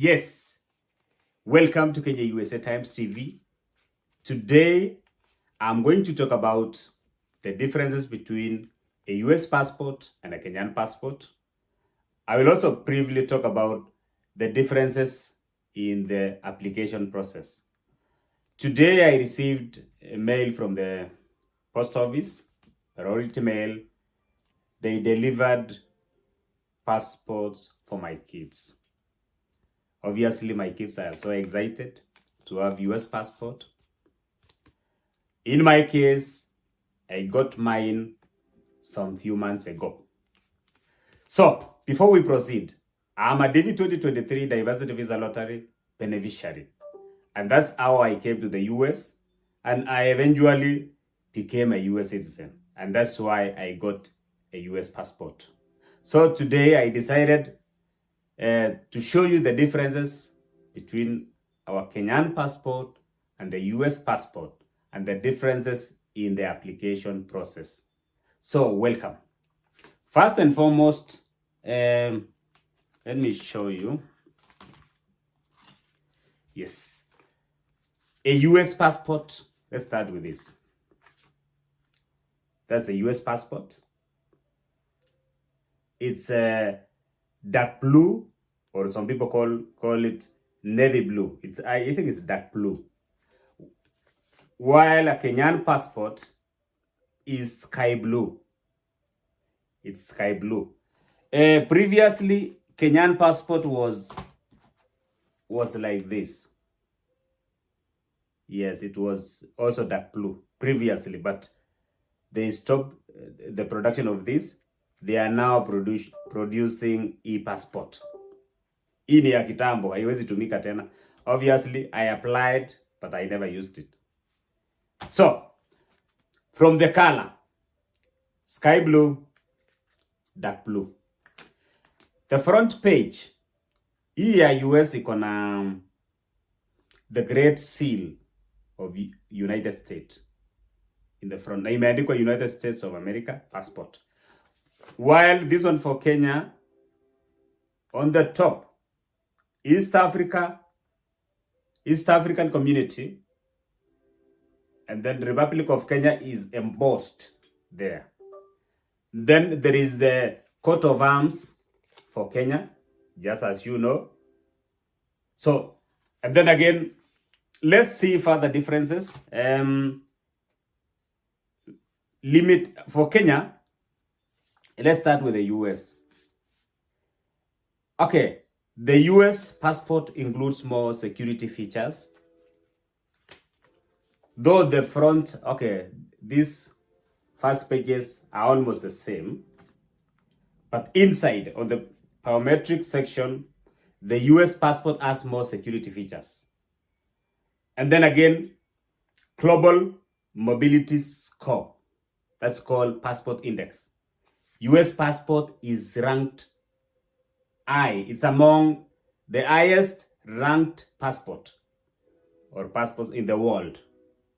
Yes, welcome to Kenya USA Times TV. Today, I'm going to talk about the differences between a US passport and a Kenyan passport. I will also briefly talk about the differences in the application process. Today, I received a mail from the post office, priority mail. They delivered passports for my kids. Obviously, my kids are so excited to have US passport. In my case, I got mine some few months ago. So, before we proceed, I'm a DV 2023 Diversity Visa Lottery beneficiary. And that's how I came to the US. And I eventually became a US citizen. And that's why I got a US passport. So today I decided to show you the differences between our Kenyan passport and the US passport and the differences in the application process. So welcome. First and foremost, let me show you. Yes. A US passport. Let's start with this. That's a US passport. It's a dark blue, or some people call it navy blue. I think it's dark blue. While a Kenyan passport is sky blue. It's sky blue. Previously, Kenyan passport was like this. Yes, it was also dark blue previously, but they stopped the production of this. They are now producing e-passport. Hii ni ya kitambo, haiwezi tumika tena. Obviously, I applied, but I never used it. So, from the color, sky blue, dark blue. The front page, hii ya US iko na the Great Seal of United States in the front. Na imeandikwa United States of America passport. While this one for Kenya, on the top, East African Community, and then the Republic of Kenya is embossed there. Then there is the coat of arms for Kenya, just as you know. So, and then again, let's see further differences. Limit for Kenya, let's start with the US. Okay, the US passport includes more security features. Though the front, okay, these first pages are almost the same. But inside, on the biometric section, the US passport has more security features. And then again, global mobility score. That's called passport index. US passport is ranked I. It's among the highest ranked passport or passports in the world.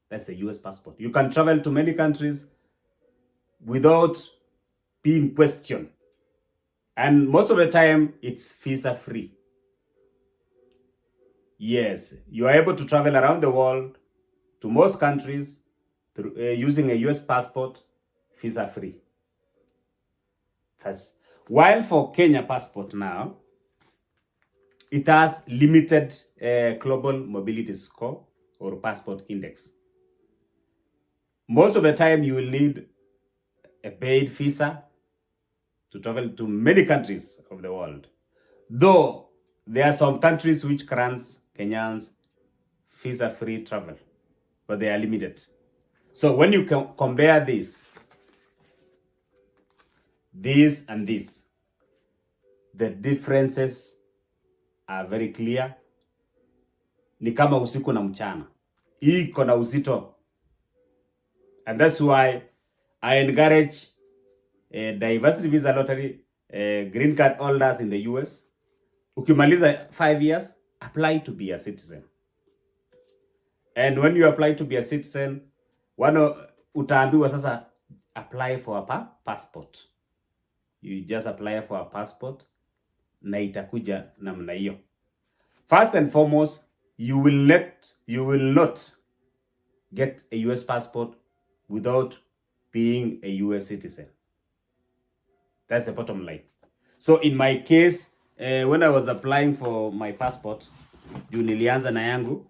That's the US passport. You can travel to many countries without being questioned. And most of the time, it's visa-free. Yes, you are able to travel around the world to most countries through, using a US passport, visa-free. While for Kenya passport now, it has limited global mobility score or passport index. Most of the time, you will need a paid visa to travel to many countries of the world. Though there are some countries which grants Kenyans visa-free travel, but they are limited. So when you compare this and this, the differences are very clear. Ni kama usiku na mchana. Hii iko na uzito. And that's why I encourage diversity visa lottery green card holders in the US. Ukimaliza 5 years, apply to be a citizen. And when you apply to be a citizen, utaambiwa sasa apply for a passport. You just apply for a passport na itakuja namna hiyo. First and foremost, you will not get a US passport without being a US citizen. That's the bottom line. So in my case, when I was applying for my passport, juu nilianza na yangu,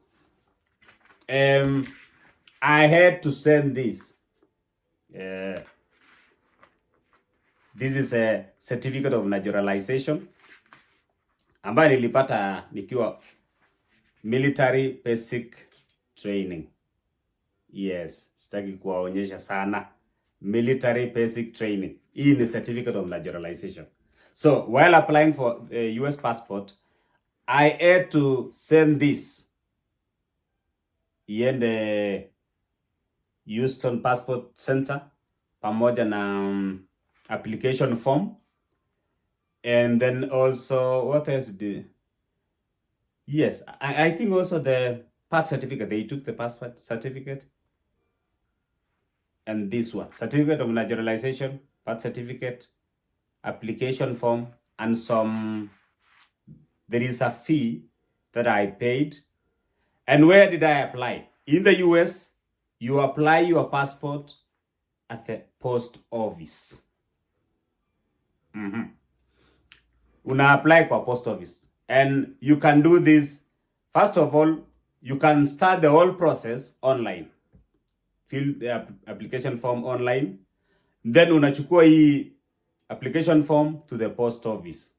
I had to send this. This is a certificate of naturalization ambayo nilipata nikiwa military basic training. Yes, sitaki kuwaonyesha sana. Military basic training. Hii ni certificate of naturalization. So while applying for a US passport, I had to send this iende Houston Passport Center pamoja na application form, and then also what else did? Yes, I think also the birth certificate. They took the passport certificate and this one, certificate of naturalization, birth certificate, application form, and some. There is a fee that I paid. And where did I apply? In the US, you apply your passport at the post office. Una apply kwa post office. And you can do this. First of all, you can start the whole process online. Fill the application form online. Then unachukua hii application form to the post office.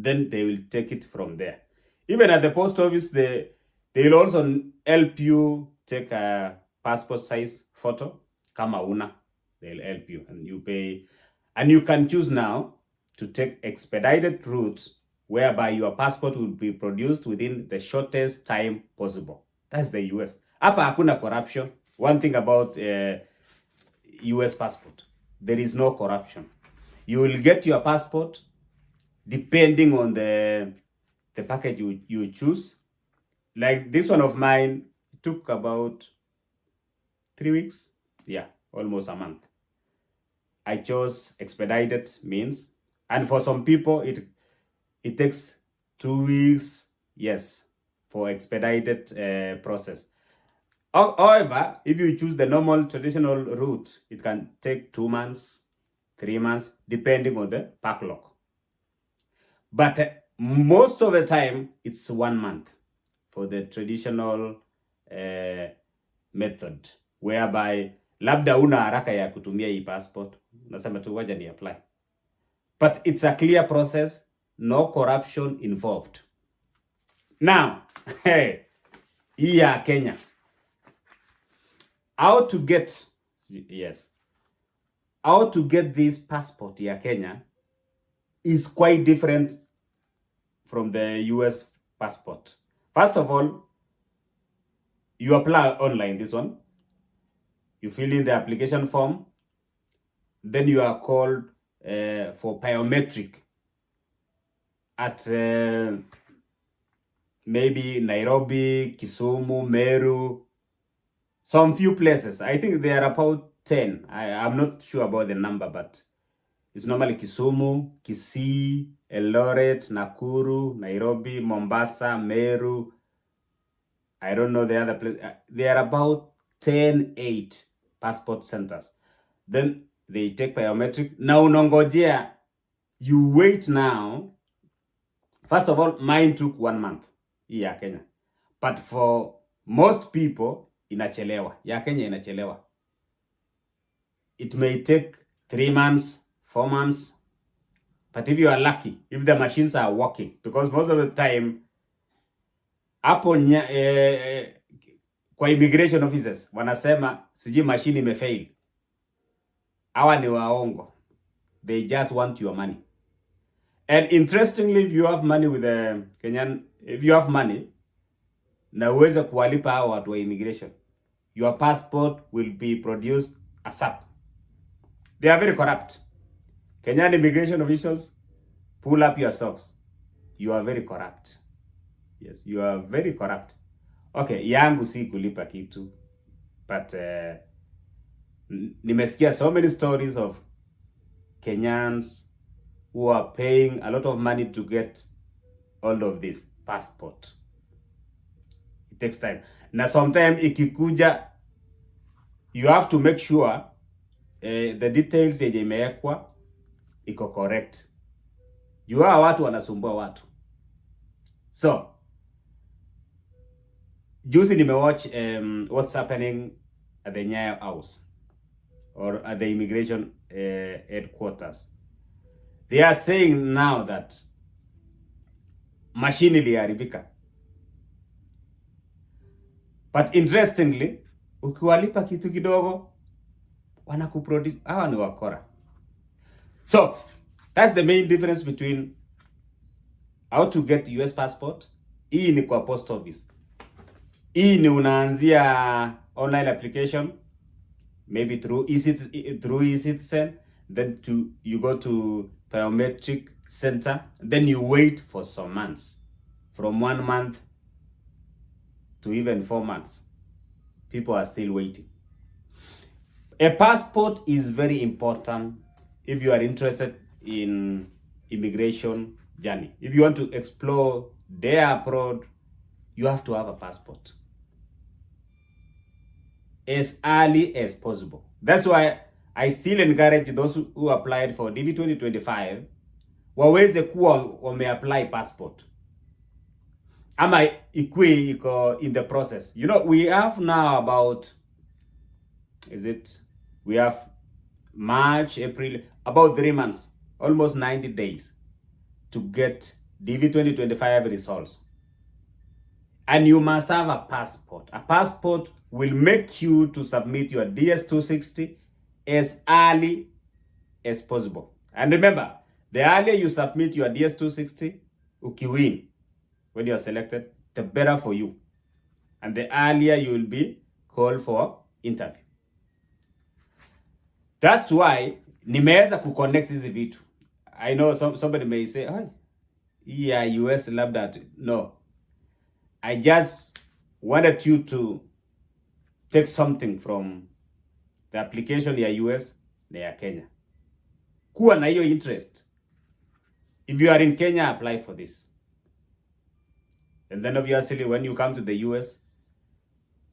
Then they will take it from there. Even at the post office, they will also help you take a passport size photo. Kama una, they'll help you and you pay. And you can choose now to take expedited routes whereby your passport will be produced within the shortest time possible. That's the US. Hapa hakuna corruption. One thing about US passport, there is no corruption. You will get your passport depending on the package you choose. Like this one of mine, it took about 3 weeks. Yeah, almost a month. I chose expedited means. And for some people, it takes 2 weeks, yes, for expedited process. However, if you choose the normal traditional route, it can take 2 months, 3 months, depending on the backlog. But most of the time, it's 1 month for the traditional method, whereby labda una haraka ya kutumia hii passport, unasema tu waja ni apply. But it's a clear process, no corruption involved. Now, hii ya Kenya. How to get this passport ya Kenya is quite different from the US passport. First of all, you apply online, this one. You fill in the application form. Then you are called for biometric at maybe Nairobi, Kisumu, Meru, some few places. I think they are about 10. I'm not sure about the number, but it's normally Kisumu, Kisii, Eldoret, Nakuru, Nairobi, Mombasa, Meru. I don't know the other place. There are about 8 passport centers. Then they take biometric. Now unongojea, you wait now. First of all, mine took 1 month. Ya Kenya. But for most people, inachelewa. Ya Kenya inachelewa. It may take 3 months, 4 months. But if you are lucky, if the machines are working, because most of the time, hapo kwa immigration officers wanasema sijui machine imefail. Hawa ni waongo. They just want your money. And interestingly, if you have money with the Kenyan, if you have money, na uweze kuwalipa hao watu wa immigration, your passport will be produced ASAP. They are very corrupt. Kenyan immigration officials, pull up your socks. You are very corrupt. Yes, you are very corrupt. Okay, yangu si kulipa kitu. But nimesikia so many stories of Kenyans who are paying a lot of money to get all of this. passport. It takes time. Na sometime ikikuja, you have to make sure the details yenye imewekwa iko correct. Hawa watu wanasumbua watu. So, juzi nimewatch what's happening at the Nyayo House or at the immigration headquarters. They are saying now that machine iliharibika. But interestingly, ukiwalipa kitu kidogo wanakuproduce. Hawa ni wakora. So, that's the main difference between how to get US passport. Hii ni kwa post office. Hii ni unaanzia online application, maybe through eCitizen, then you go to biometric center, then you wait for some months, from 1 month to even 4 months. People are still waiting. A passport is very important if you are interested in immigration journey. If you want to explore there abroad, you have to have a passport as early as possible. That's why I still encourage those who applied for DV 2025 waweze kuwa wameapply passport ama ikue iko in the process. You know, we have now about, we have March, April, about 3 months, almost 90 days to get DV 2025 results. And you must have a passport. A passport will make you to submit your DS-260 as early as possible. And remember, the earlier you submit your DS-260, ukiwin, when you are selected, the better for you. And the earlier you will be called for interview. That's why nimeweza kuconnect hizi vitu. I know somebody may say, oh, yeah, US love that. No. I just wanted you to take something from the application ya US na ya Kenya. Kuwa na hiyo interest. If you are in Kenya, apply for this. And then obviously when you come to the US,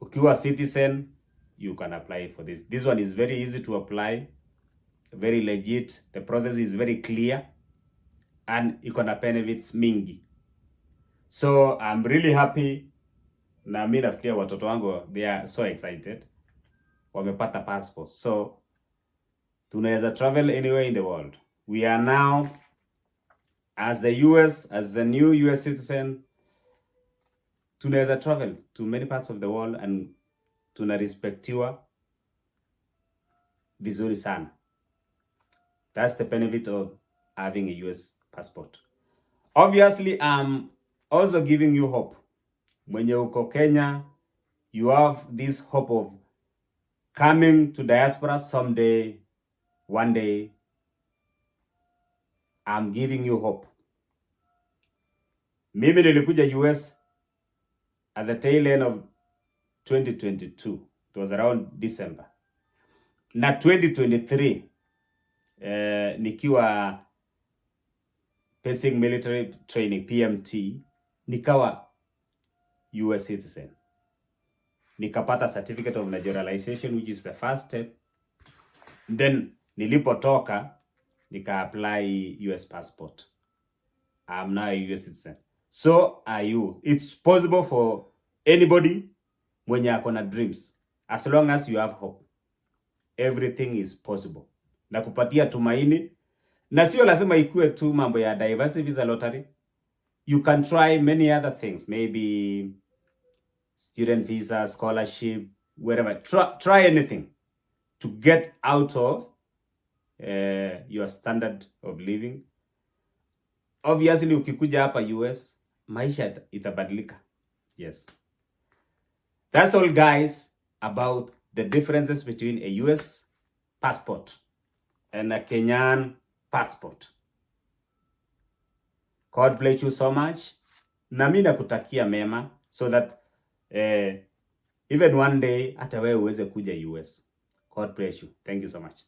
ukiwa citizen, you can apply for this. This one is very easy to apply, very legit. The process is very clear and iko na benefits mingi. So I'm really happy. Na mimi nafikiria watoto wangu, they are so excited. Wamepata passport. So tunaweza travel anywhere in the world. We are now, as the US, as the new US citizen, tunaweza travel to many parts of the world and tunarespectiwa vizuri sana. That's the benefit of having a US passport. Obviously, I'm also giving you hope. Mwenye uko Kenya, you have this hope of coming to diaspora someday, one day. I'm giving you hope. Mimi nilikuja US at the tail end of 2022. It was around December. Na 2023, nikiwa Pacing Military Training, PMT, nikawa US citizen. Nikapata certificate of naturalization, which is the first step. Then nilipotoka, nika apply US passport. I'm now a US citizen. So are you. It's possible for anybody mwenye ako na dreams. As long as you have hope, everything is possible. Na kupatia tumaini. Na sio lazima ikue tu mambo ya diversity visa lottery. You can try many other things. Maybe student visa, scholarship, wherever. Try anything to get out of your standard of living. Obviously, ukikuja hapa US, maisha itabadilika. Yes. That's all, guys, about the differences between a US passport and a Kenyan passport. God bless you so much. Na mimi nakutakia mema so that even one day hata wewe uweze kuja US. God bless you. Thank you so much.